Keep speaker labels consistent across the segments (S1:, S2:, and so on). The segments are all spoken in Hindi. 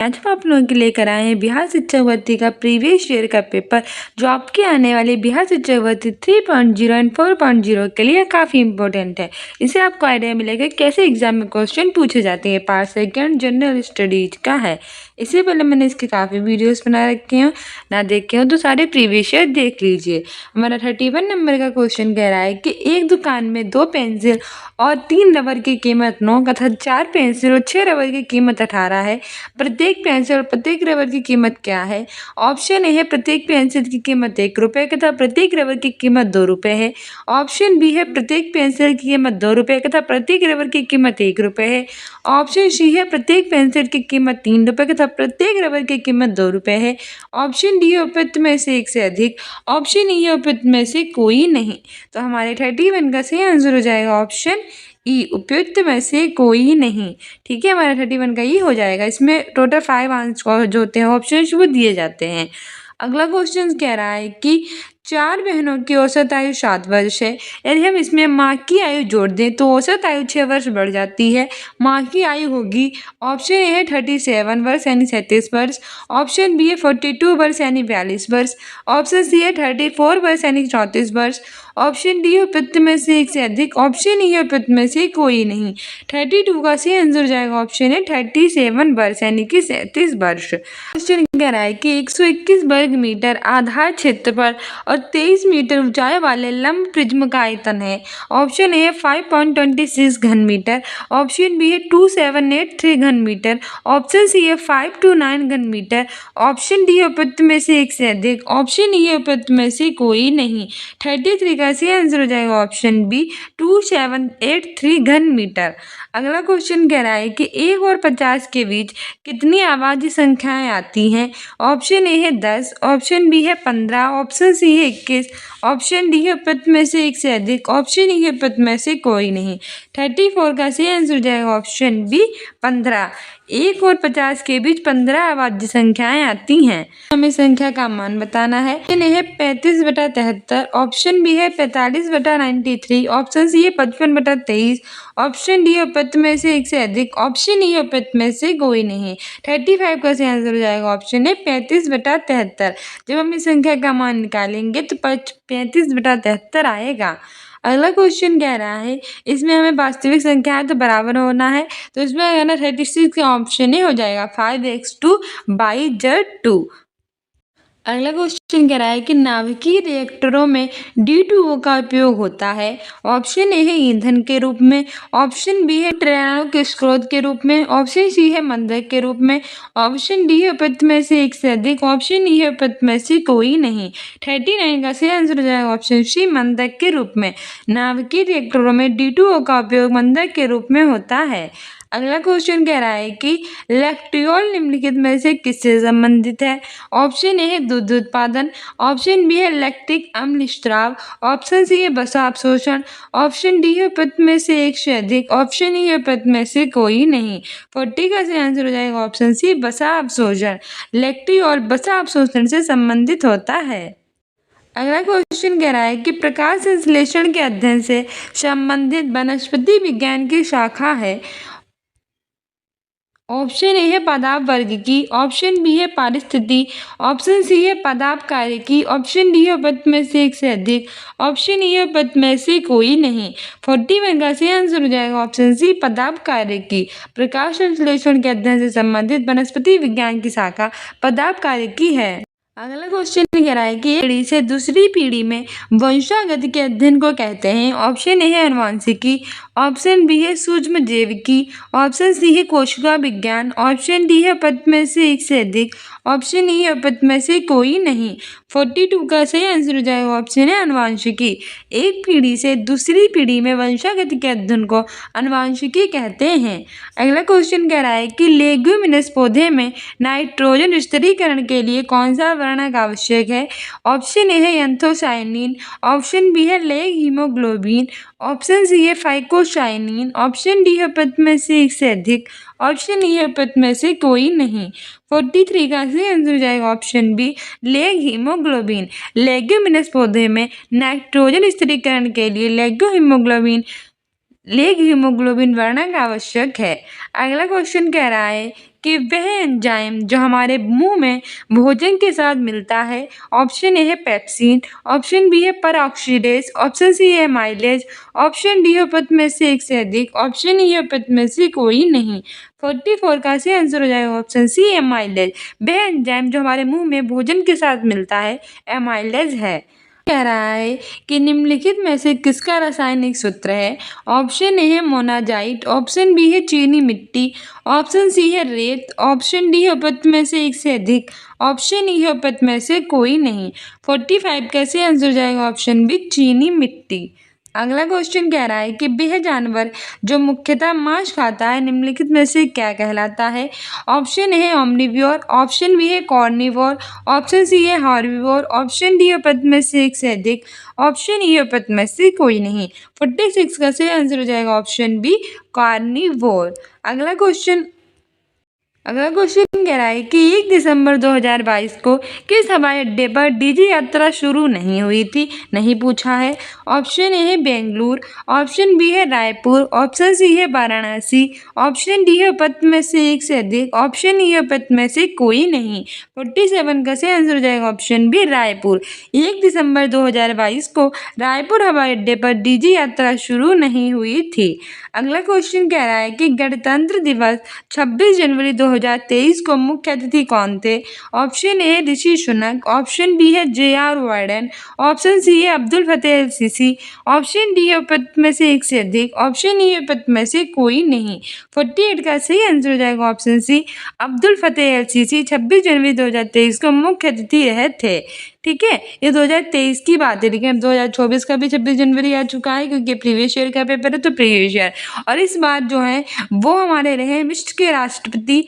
S1: आज हम आप लोगों के लेकर आए हैं बिहार शिक्षक भर्ती का प्रीवियस ईयर का पेपर, जो आपके आने वाले बिहार शिक्षक भर्ती 3.0 एंड 4.0 के लिए काफ़ी इंपॉर्टेंट है। इसे आपको आइडिया मिलेगा कैसे एग्जाम में क्वेश्चन पूछे जाते हैं। पार्ट सेकंड जनरल स्टडीज का है। इससे पहले मैंने इसके काफ़ी वीडियोस बना रखे हैं, ना देखे हो तो सारे प्रीवियस ईयर देख लीजिए। हमारा 31 नंबर का क्वेश्चन कह रहा है कि एक दुकान में 2 पेंसिल और 3 रबर की कीमत 9 तथा 4 पेंसिल और 6 रबर की कीमत 18 है। प्रत्येक पेंसिल और प्रत्येक रबर की कीमत क्या है? ऑप्शन ए है प्रत्येक पेंसिल की कीमत 1 रुपये तथा प्रत्येक रबर की कीमत 2 रुपये है। ऑप्शन बी है प्रत्येक पेंसिल की कीमत 2 रुपये तथा प्रत्येक रबर की कीमत 1 रुपये है। ऑप्शन सी है प्रत्येक पेंसिल की कीमत 3 रुपये तथा प्रत्येक रबर की कीमत 2 रुपये है। ऑप्शन डी है उपयुक्त में से एक से अधिक। ऑप्शन ई है उपयुक्त में से कोई नहीं। तो हमारे 31 का सही आंसर हो जाएगा ऑप्शन ई, उपयुक्त में से कोई नहीं। ठीक है, हमारा 31 का ई हो जाएगा। इसमें टोटल 5 आंसर जो होते हैं ऑप्शन वो दिए जाते हैं। अगला क्वेश्चन कह रहा है कि 4 बहनों की औसत आयु 7 वर्ष है। यदि हम इसमें माँ की आयु जोड़ दें तो औसत आयु 6 वर्ष बढ़ जाती है। माँ की आयु होगी, ऑप्शन ए है 37 वर्ष यानी 37 वर्ष। ऑप्शन बी है 42 वर्ष यानी 42 वर्ष। ऑप्शन सी है 34 वर्ष यानी 34 वर्ष। ऑप्शन डी है उपयुक्त में से एक से अधिक। ऑप्शन ई है उपयुक्त में से कोई नहीं। 32 का सही आंसर हो जाएगा ऑप्शन है 37 वर्ष यानी कि 37 वर्ष। क्वेश्चन कह रहा है कि 121 वर्ग मीटर आधार क्षेत्र पर और 23 मीटर ऊंचाई वाले लंब प्रिज्म का आयतन है। ऑप्शन ए है 5.26 घन मीटर। ऑप्शन बी है 2783 घन मीटर। ऑप्शन सी है 529 घन मीटर। ऑप्शन डी है उपयुक्त में से एक से अधिक। ऑप्शन ई है उपयुक्त में से कोई नहीं। 33 का सही आंसर हो जाएगा ऑप्शन बी 2783 घन मीटर। अगला क्वेश्चन कह रहा है कि 1 और 50 के बीच कितनी आवाज़ी संख्याएं आती हैं? ऑप्शन ए है 10। ऑप्शन बी है 15। ऑप्शन सी है 21। ऑप्शन डी है उपयुक्त में से एक से अधिक। ऑप्शन ई है उपयुक्त में से कोई नहीं। 34 का सही आंसर हो जाएगा ऑप्शन बी 15। 1 और 50 के बीच 15 आवाज़ी संख्याएं आती हैं। हमें संख्या का मान बताना है। ऑप्शन ए है 35/73। ऑप्शन बी है 45/93। ऑप्शन सी है 55/23। ऑप्शन डी है उपयुक्त में से एक से अधिक। ऑप्शन ई है उपयुक्त में से कोई नहीं। 35 का सही आंसर हो जाएगा ऑप्शन है 35/73। जब हम इस संख्या का मान निकालेंगे तो 35/73 आएगा। अगला क्वेश्चन कह रहा है इसमें हमें वास्तविक संख्या तो बराबर होना है, तो इसमें अगर 36 का ऑप्शन ही हो जाएगा 5x2/2। अगला क्वेश्चन कह रहा है कि नाभिकीय रिएक्टरों में D2O का उपयोग होता है। ऑप्शन ए है ईंधन के रूप में। ऑप्शन बी है प्रेरणाओं के स्रोत के रूप में। ऑप्शन सी है मंदक के रूप में। ऑप्शन डी है उपयुक्त में से एक से अधिक। ऑप्शन ई है उपयुक्त में से कोई नहीं। 39 का सही आंसर हो जाएगा ऑप्शन सी मंदक के रूप में। नाभिकीय रिएक्टरों में D2O का उपयोग मंदक के रूप में होता है। अगला क्वेश्चन कह रहा है कि लैक्टियोल निम्नलिखित में से किससे संबंधित है? ऑप्शन ए है दूध उत्पादन। ऑप्शन बी है लैक्टिक अम्ल स्राव। ऑप्शन सी है वसा अवशोषण। ऑप्शन डी है उपयुक्त में से एक से अधिक। ऑप्शन ई है उपयुक्त में से कोई नहीं। 40 का सही आंसर हो जाएगा ऑप्शन सी वसा अवशोषण। लैक्टियोल वसा अवशोषण से संबंधित होता है। अगला क्वेश्चन कह रहा है कि प्रकाश संश्लेषण के अध्ययन से संबंधित वनस्पति विज्ञान की शाखा है। ऑप्शन ए है पदार्थ वर्ग की। ऑप्शन बी है पारिस्थिति। ऑप्शन सी है पदार्थ कार्य की। ऑप्शन डी है उपयुक्त में से एक से अधिक। ऑप्शन ई है उपयुक्त में से कोई नहीं। 41 का सही आंसर हो जाएगा ऑप्शन सी पदार्थ कार्य की। प्रकाश संश्लेषण के अध्ययन से संबंधित वनस्पति विज्ञान की शाखा पदार्थ कार्य की है। अगला क्वेश्चन कह रहा है कि एक पीढ़ी से दूसरी पीढ़ी में वंशागति के अध्ययन को कहते हैं। ऑप्शन ए है आनुवंशिकी। ऑप्शन बी है सूक्ष्म जैविकी। ऑप्शन सी है कोशिका विज्ञान। ऑप्शन डी है उपयुक्त में से एक से अधिक। ऑप्शन ई है उपयुक्त में से कोई नहीं। 42 का सही आंसर हो जाएगा ऑप्शन है आनुवंशिकी। एक पीढ़ी से दूसरी पीढ़ी में वंशागति के अध्ययन को आनुवंशिकी कहते हैं। अगला क्वेश्चन कह रहा है कि लेग्यूमिनस पौधे में नाइट्रोजन स्थिरीकरण के लिए कौन सा वर्णक आवश्यक है? ऑप्शन ए है एंथोसायनिन। ऑप्शन बी है लेग हीमोग्लोबिन। ऑप्शन सी है फाइकोसाइनिन। ऑप्शन डी है उपयुक्त में से एक से अधिक। ऑप्शन ई है उपयुक्त में से कोई नहीं। 43 का सही आंसर हो जाएगा option B leghemoglobin. Leguminous पौधे में नाइट्रोजन स्थिरीकरण के लिए लेग हीमोग्लोबिन वर्णक आवश्यक है। अगला क्वेश्चन कह रहा है कि वह एंजाइम जो हमारे मुंह में भोजन के साथ मिलता है। ऑप्शन ए है पेप्सिन, ऑप्शन बी है परऑक्सीडेज, ऑप्शन सी है माइलेज, ऑप्शन डी है उपयुक्त में से एक से अधिक, ऑप्शन ई है उपयुक्त में से कोई नहीं। 44 का सही आंसर हो जाएगा ऑप्शन सी एमाइलेज। वह एंजाइम जो हमारे मुंह में भोजन के साथ मिलता है एमाइलेज है। कह रहा है कि निम्नलिखित में से किसका रासायनिक सूत्र है। ऑप्शन ए है मोनाजाइट, ऑप्शन बी है चीनी मिट्टी, ऑप्शन सी है रेत, ऑप्शन डी है उपयुक्त में से एक से अधिक, ऑप्शन ई है उपयुक्त में से कोई नहीं। 45 का सही आंसर हो जाएगा ऑप्शन बी चीनी मिट्टी। अगला क्वेश्चन कह रहा है कि वह जानवर जो मुख्यतः मांस खाता है निम्नलिखित में से क्या कहलाता है। ऑप्शन ए है ओमनिवोर, ऑप्शन बी है कॉर्निवोर, ऑप्शन सी है हार्बिवोर, ऑप्शन डी है उपयुक्त में से एक से अधिक, ऑप्शन ई है उपयुक्त में से कोई नहीं। 46 का सही आंसर हो जाएगा ऑप्शन बी कार्निवोर। अगला क्वेश्चन कह रहा है कि 1 दिसंबर 2022 को किस हवाई अड्डे पर डीजी यात्रा शुरू नहीं हुई थी। नहीं पूछा है। ऑप्शन ए है बेंगलुरु, ऑप्शन बी है रायपुर, ऑप्शन सी है वाराणसी, ऑप्शन डी है उपयुक्त में से एक से अधिक, ऑप्शन ई है उपयुक्त में से कोई नहीं। 47 का सही आंसर हो जाएगा ऑप्शन बी रायपुर। 1 दिसंबर 2022 को रायपुर हवाई अड्डे पर डीजी यात्रा शुरू नहीं हुई थी। अगला क्वेश्चन कह रहा है कि गणतंत्र दिवस 26 जनवरी 2023 को मुख्य अतिथि कौन थे। ऑप्शन ए है ऋषि सुनक, ऑप्शन बी है जे.आर. वार्डन, ऑप्शन सी है अब्दुल फतेह एल-सीसी, ऑप्शन डी है उपयुक्त में से एक से अधिक, ऑप्शन ई है उपयुक्त में से कोई नहीं। 48 का सही आंसर हो जाएगा ऑप्शन सी अब्दुल फतेह एल-सीसी 26 जनवरी 2023 को मुख्य अतिथि रहे थे। ठीक है, ये 2023 की बात है। लेकिन अब 2024 का भी 26 जनवरी आ चुका है क्योंकि प्रीवियस ईयर का पेपर है तो प्रीवियस ईयर। और इस बार जो है वो हमारे रहे मिस्र के राष्ट्रपति।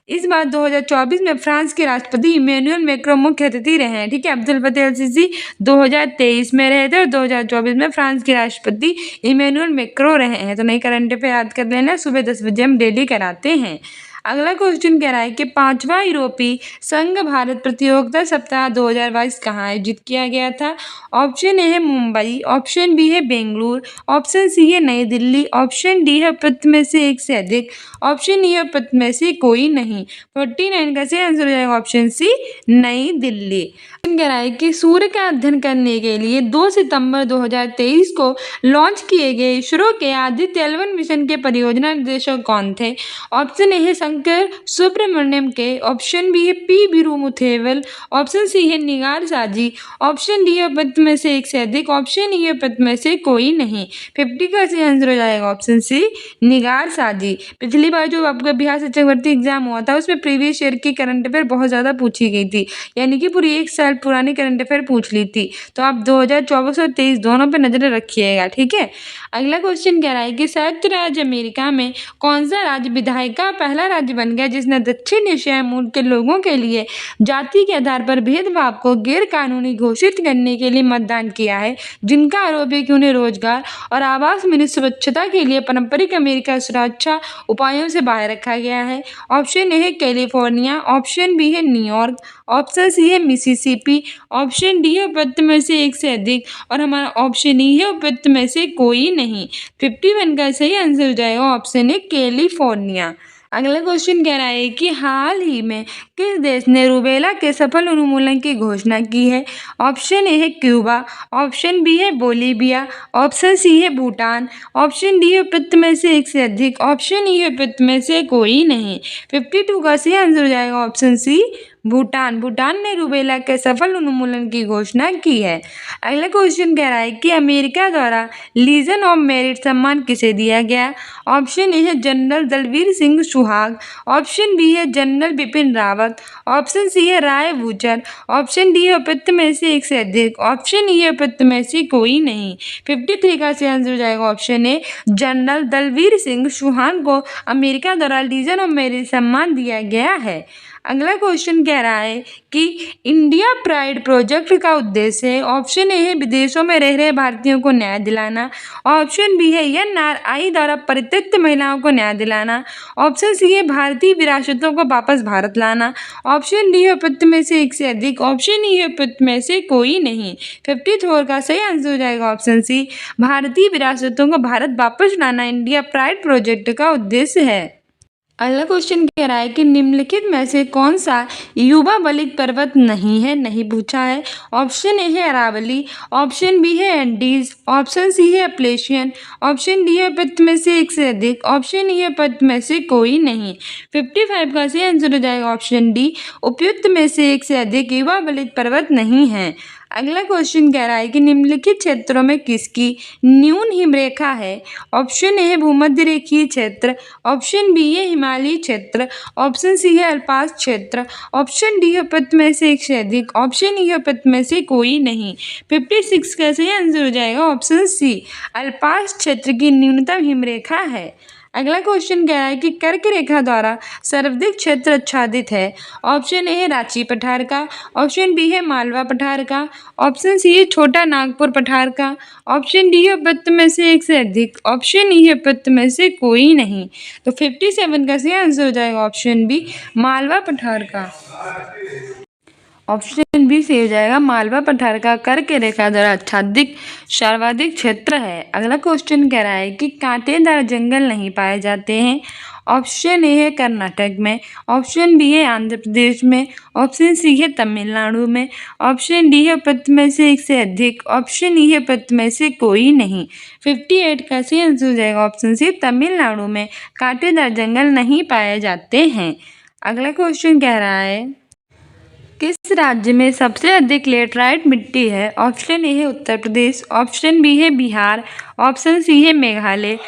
S1: इस बार 2024 में फ्रांस के राष्ट्रपति इमैनुअल मैक्रों मुख्य अतिथि रहे हैं। ठीक है, अब्दुल फतेह एल-सीसी 2023 में रहे थे और 2024 में फ्रांस के राष्ट्रपति इमैनुअल मैक्रों रहे हैं। तो नई करंट अफेयर याद कर लेना, सुबह 10 बजे हम डेली कराते हैं। अगला क्वेश्चन कह रहा है कि 5वां यूरोपीय संघ भारत प्रतियोगिता सप्ताह 2022 कहाँ आयोजित किया गया था। ऑप्शन ए है मुंबई, ऑप्शन बी है बेंगलुरु, ऑप्शन सी है नई दिल्ली, ऑप्शन डी है उपयुक्त में से एक से अधिक, ऑप्शन ई है उपयुक्त में से कोई नहीं। 49 का सही आंसर हो जाएगा ऑप्शन सी नई दिल्ली। कह रहा है कि सूर्य का अध्ययन करने के लिए 2 सितंबर 2023 को लॉन्च किए गए इसरो के आदित्य L1 मिशन के परियोजना निर्देशक कौन थे। ऑप्शन ए है शंकर सुब्रमण्यम के, ऑप्शन बी है पी वीरुमुथेवल, ऑप्शन सी है निगार साजी, ऑप्शन डी है उपयुक्त में से एक से अधिक, ऑप्शन ई है उपयुक्त में से कोई नहीं। 50 का सही आंसर हो जाएगा ऑप्शन सी निगार साजी। पिछली बार जो आपका बिहार शिक्षक भर्ती एग्जाम हुआ था उसमें प्रीवियस ईयर की करंट अफेयर बहुत ज़्यादा पूछी गई थी, यानी कि पूरी 1 साल पुरानी करंट अफेयर पूछ ली थी। तो आप 2024 और 23 दोनों पे नजर रखिएगा। ठीक है, अगला क्वेश्चन कह रहा है कि संयुक्त राज्य अमेरिका में कौन सा राज्य विधायिका का पहला राज्य बन गया जिसने दक्षिण एशियाई मूल के लोगों के लिए जाति के आधार पर भेदभाव को गैर कानूनी घोषित करने के लिए मतदान किया है, जिनका आरोप है कि उन्हें रोजगार और आवास मिली स्वच्छता के लिए पारंपरिक अमेरिका सुरक्षा उपायों से बाहर रखा गया है। ऑप्शन ए है कैलिफोर्निया, ऑप्शन बी है न्यूयॉर्क, ऑप्शन सी है मिसिसिपी, ऑप्शन डी है उपयुक्त में से एक से अधिक और हमारा ऑप्शन ई है उपयुक्त में से कोई नहीं। 51 का सही आंसर हो जाएगा ऑप्शन ए कैलिफोर्निया। अगला क्वेश्चन कह रहा है कि हाल ही में किस देश ने रूबेला के सफल उन्मूलन की घोषणा की है। ऑप्शन ए है क्यूबा, ऑप्शन बी है बोलीविया, ऑप्शन सी है भूटान, ऑप्शन डी है उपयुक्त में से एक से अधिक, ऑप्शन ई है उपयुक्त में से कोई नहीं। 52 का सही आंसर हो जाएगा ऑप्शन सी भूटान। भूटान ने रूबेला के सफल उन्मूलन की घोषणा की है। अगला क्वेश्चन कह रहा है कि अमेरिका द्वारा लीजन ऑफ मेरिट सम्मान किसे दिया गया। ऑप्शन ए है general Dalbir Singh Suhag, option B है general Bipin Rawat, option C है राय बूचर, ऑप्शन डी है उपयुक्त में से एक से अधिक, ऑप्शन ई है उपयुक्त में से कोई नहीं। 53 का सही आंसर हो जाएगा option A general Dalbir Singh Suhag को अमेरिका द्वारा लीजन ऑफ मेरिट सम्मान दिया गया है। अगला क्वेश्चन कह रहा है कि इंडिया प्राइड प्रोजेक्ट का उद्देश्य है। ऑप्शन ए है विदेशों में रह रहे भारतीयों को न्याय दिलाना, ऑप्शन बी है NRI द्वारा परित्यक्त महिलाओं को न्याय दिलाना, ऑप्शन सी है भारतीय विरासतों को वापस भारत लाना, ऑप्शन डी है उपयुक्त में से एक से अधिक, ऑप्शन ई है उपयुक्त में से कोई नहीं। 54 का सही आंसर हो जाएगा ऑप्शन सी भारतीय विरासतों को भारत वापस लाना इंडिया प्राइड प्रोजेक्ट का उद्देश्य है। अगला क्वेश्चन कह रहा है कि निम्नलिखित में से कौन सा युवा बलिक पर्वत नहीं है, नहीं पूछा है। ऑप्शन ए है अरावली, ऑप्शन बी है एंडीज, ऑप्शन सी है अपलेशियन, ऑप्शन डी है पद में से एक से अधिक, ऑप्शन ई है पद में से कोई नहीं। 55 का सही आंसर हो जाएगा ऑप्शन डी, उपयुक्त में से एक से अधिक युवा बलिक पर्वत नहीं है। अगला क्वेश्चन कह रहा है कि निम्नलिखित क्षेत्रों में किसकी न्यून हिमरेखा है। ऑप्शन ए है भूमध्य रेखीय क्षेत्र, ऑप्शन बी है हिमालयी क्षेत्र, ऑप्शन सी है अल्पास क्षेत्र, ऑप्शन डी है पद में से एक से अधिक, ऑप्शन ई है पद में से कोई नहीं। 56 का सही आंसर हो जाएगा ऑप्शन सी, अल्पास क्षेत्र की न्यूनतम हिमरेखा है। अगला क्वेश्चन कह रहा है कि कर्क रेखा द्वारा सर्वाधिक क्षेत्र आच्छादित है। ऑप्शन ए है रांची पठार का, ऑप्शन बी है मालवा पठार का, ऑप्शन सी है छोटा नागपुर पठार का, ऑप्शन डी है पद में से एक से अधिक, ऑप्शन ई है पद में से कोई नहीं। तो 57 का सही आंसर हो जाएगा ऑप्शन बी, मालवा पठार का। ऑप्शन बी सही हो जाएगा, मालवा पठार का कर्क रेखा द्वारा आच्छादित सर्वाधिक क्षेत्र है। अगला क्वेश्चन कह रहा है कि कांटेदार जंगल नहीं पाए जाते हैं। ऑप्शन ए है कर्नाटक में, ऑप्शन बी है आंध्र प्रदेश में, ऑप्शन सी है तमिलनाडु में, ऑप्शन डी है पद में से एक से अधिक, ऑप्शन ई है पद में से कोई नहीं। 58 का सही आंसर हो जाएगा ऑप्शन सी, तमिलनाडु में कांटेदार जंगल नहीं पाए जाते हैं। अगला क्वेश्चन कह रहा है किस राज्य में सबसे अधिक लेटराइट मिट्टी है। ऑप्शन ए है उत्तर प्रदेश, ऑप्शन बी है बिहार, ऑप्शन सी है मेघालय,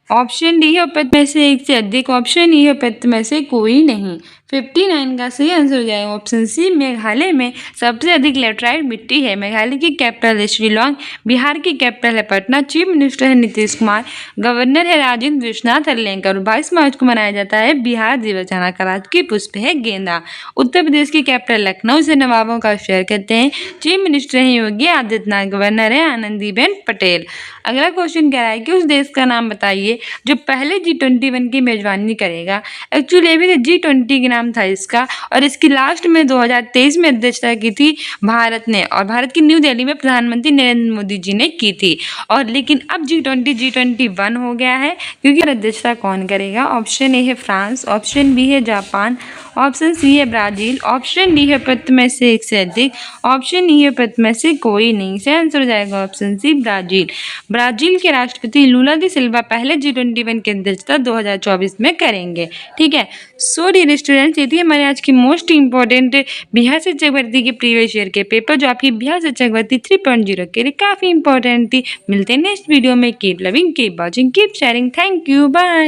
S1: ऑप्शन डी है पद में से एक से अधिक, ऑप्शन ई है पद में से कोई नहीं। 59 का सही आंसर हो जाएगा ऑप्शन सी, मेघालय में सबसे अधिक लेटराइट मिट्टी है। मेघालय की कैपिटल है शिलोंग, बिहार की कैपिटल है पटना, चीफ मिनिस्टर है नीतीश कुमार, गवर्नर है राजेंद्र विश्वनाथ अरलेकर, 22 मार्च को मनाया जाता है बिहार दिवस, जहाँ का राजकीय पुष्प है गेंदा। उत्तर प्रदेश की कैपिटल लखनऊ, से नवाबों का शहर कहते हैं, चीफ मिनिस्टर है योगी आदित्यनाथ, गवर्नर है आनंदीबेन पटेल। अगला क्वेश्चन कह रहा है कि उस देश का नाम बताइए जो पहले G21 की मेजबानी करेगा। एक्चुअली अभी G20 के नाम था इसका, और इसकी लास्ट में 2023 में अध्यक्षता की थी भारत ने, और भारत की न्यू दिल्ली में प्रधानमंत्री नरेंद्र मोदी जी ने की थी। और लेकिन अब G21 हो गया है, क्योंकि अध्यक्षता कौन करेगा। ऑप्शन ए है फ्रांस, ऑप्शन बी है जापान, ऑप्शन सी है ब्राजील, ऑप्शन डी है पद में से एक से अधिक, ऑप्शन ई है पद में से कोई नहीं। सही आंसर हो जाएगा ऑप्शन सी, ब्राजील। ब्राजील के राष्ट्रपति लूला दी सिल्वा पहले G21 की अध्यक्षता 2024 में करेंगे। ठीक है, सो डियर स्टूडेंट्स, ये थी हमारे आज की मोस्ट इंपॉर्टेंट बिहार शिक्षक भर्ती के प्रीवियस ईयर के पेपर, जो आपकी बिहार शिक्षक भर्ती 3.0 के लिए काफ़ी इंपॉर्टेंट थी। मिलते हैं नेक्स्ट वीडियो में। Keep loving, keep watching, keep sharing. Thank you, bye.